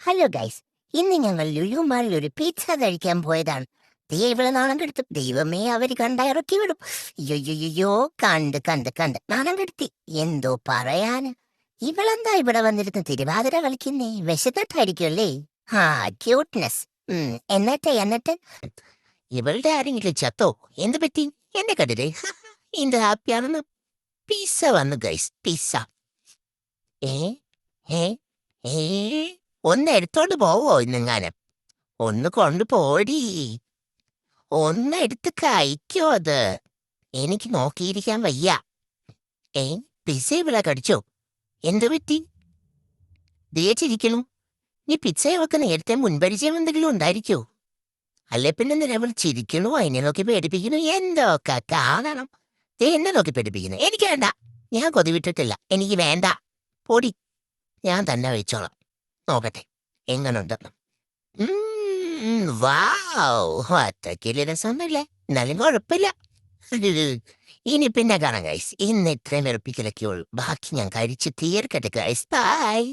Hello guys, ഇന്ന് ഞങ്ങൾ ലുലു മാളിൽ ഒരു പിസ്സ കഴിക്കാൻ പോയതാണ്. ദേ ഇവിടെ നാണം കെടുത്തു. ദൈവമേ, അവര് കണ്ട ഇറക്കി വിടും. അയ്യോ, കണ്ട് കണ്ട് കണ്ട് നാണം കെടുത്തി. എന്തോ പറയാന്. ഇവളെന്താ ഇവിടെ വന്നിരുന്ന് തിരുവാതിര കളിക്കുന്നേ? വിശന്നിട്ടായിരിക്കും അല്ലേ? ആ, ക്യൂട്ട്നെസ്. എന്നിട്ട് ഇവളുടെ ആരെങ്കിലും ചത്തോ? എന്ത് പറ്റി? എന്നെ കണ്ടില്ലേ? എന്ത് ഹാപ്പിയാണെന്ന്. പിസ്സ വന്നു ഗൈസ്, പിസ്സ. ഏ ഏ ഏ ഒന്ന് എടുത്തോണ്ട് പോവോ ഇന്നെങ്ങാനും? ഒന്ന് കൊണ്ടുപോടി. ഒന്ന് എടുത്ത് കഴിക്കോ അത്? എനിക്ക് നോക്കിയിരിക്കാൻ വയ്യ. ഏ പിസ്സ ഇവിടെ കടിച്ചോ? എന്തു പറ്റി? ദേച്ചിരിക്കണു. നീ പിസ്സയൊക്കെ നേരത്തെ മുൻപരിചയം എന്തെങ്കിലും ഉണ്ടായിരിക്കോ? അല്ലെ പിന്നെ നിലവിൽ ചിരിക്കണു, അതിനെ നോക്കി പേടിപ്പിക്കണു. എന്തൊക്കെ കാണണം. ദേ എന്നെ നോക്കി പേടിപ്പിക്കുന്നു. എനിക്ക് വേണ്ട. ഞാൻ കൊതി വിട്ടിട്ടില്ല. എനിക്ക് വേണ്ട. പൊടി. ഞാൻ തന്നെ കഴിച്ചോളാം. നോക്കട്ടെ എങ്ങനുണ്ടെന്ന്. ഒറ്റയ്ക്കില്ല, രസമൊന്നുമില്ല. എന്നാലും കുഴപ്പമില്ല. ഇനി പിന്നെ കാണാം ഗൈസ്. ഇന്ന് ഇത്രയും വെറുപ്പിക്കലൊക്കെ ഉള്ളൂ. ബാക്കി ഞാൻ കഴിച്ച് തീർക്കട്ടെ ഗൈസ്. ബൈ.